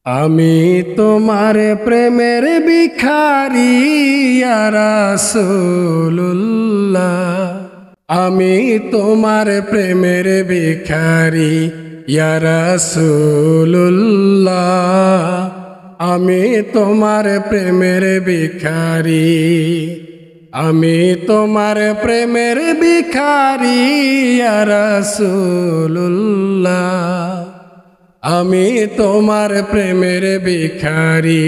আমি তোমার প্রেমের ভিখারি ইয়া রাসূলুল্লাহ। আমি তোমার প্রেমের ভিখারি ইয়া রাসূলুল্লাহ। আমি তোমার প্রেমের ভিখারি। আমি তোমার প্রেমের ভিখারি ইয়া রাসূলুল্লাহ। আমি তোমার প্রেমের ভিখারি।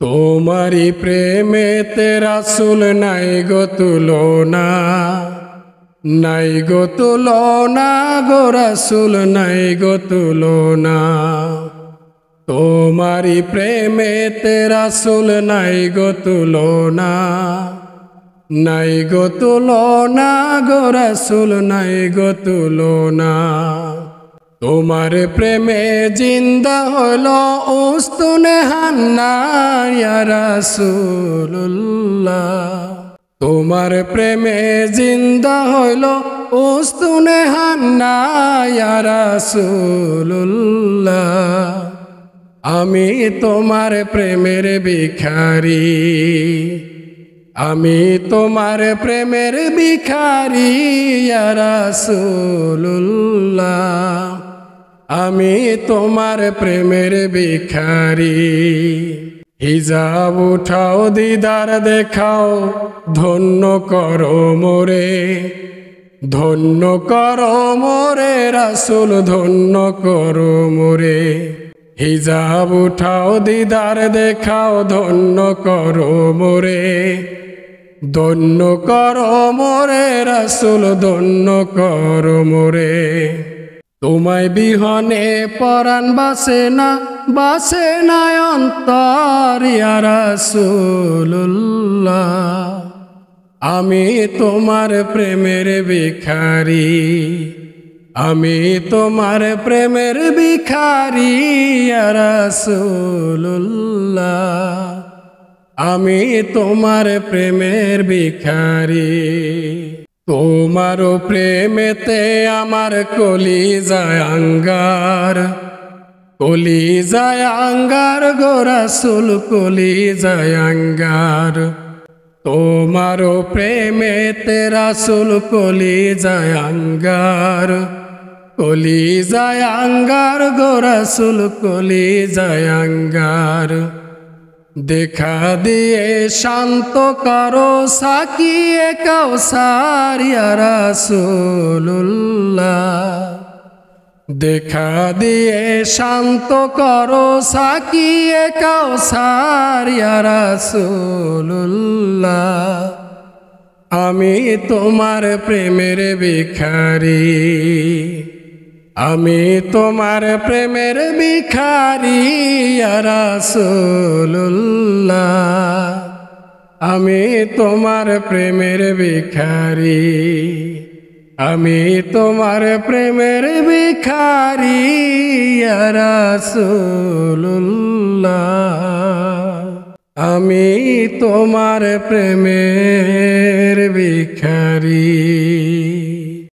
তোমারি প্রেমেতে রাসূল নাই গো তুলনা, নাই গো তুলনা গো রাসূল নাই গো তুলনা। তোমারি প্রেমেতে রাসূল নাই গো তুলনা, নাই গো তুলনা গো রাসূল নাই গো তুলনা। তোমার প্রেমে জিন্দা হলো উস্তুনে হান্না ইয়া রাসূলুল্লাহ। তোমার প্রেমে জিন্দা হলো উস্তুনে হান্না ইয়া রাসূলুল্লাহ। আমি তোমার প্রেমের ভিখারি। আমি তোমার প্রেমের ভিখারি ইয়া রাসূলুল্লাহ। আমি তোমার প্রেমের ভিখারি। হিজাব উঠাও দিদার দেখাও, ধন্য করো মোরে, ধন্য করো মোরে রাসূল ধন্য করো মোরে। হিজাব উঠাও দিদার দেখাও, ধন্য করো মোরে, ধন্য করো মোরে রাসূল ধন্য করো মোরে। তোমায় বিহনে পরাণ বাসে না, বাসে না অন্তর ইয়া রাসূলুল্লাহ। আমি তোমার প্রেমের ভিখারি। আমি তোমার প্রেমের ভিখারি ইয়া রাসূলুল্লাহ। আমি তোমার প্রেমের ভিখারি। তোমার প্রেমেতে আমার কলিজায় আঙ্গার, কলিজায় আঙ্গার গো রাসূল কলিজায় আঙ্গার। তোমার প্রেমেতে রাসূল কলিজায় আঙ্গার, কলিজায় আঙ্গার গো রাসূল কলিজায় আঙ্গার। দেখা দিয়ে শান্ত করো সাকিয়ে কাউসার ইয়া রাসূলুল্লাহ। দেখা দিয়ে শান্ত করো সাকিয়ে কাউসার ইয়া রাসূলুল্লাহ। আমি তোমার প্রেমের ভিখারি। আমি তোমার প্রেমের ভিখারি ইয়া রাসূলুল্লাহ। আমি তোমার প্রেমের ভিখারি। আমি তোমার প্রেমের ভিখারি ইয়া রাসূলুল্লাহ। আমি তোমার প্রেমের ভিখারি।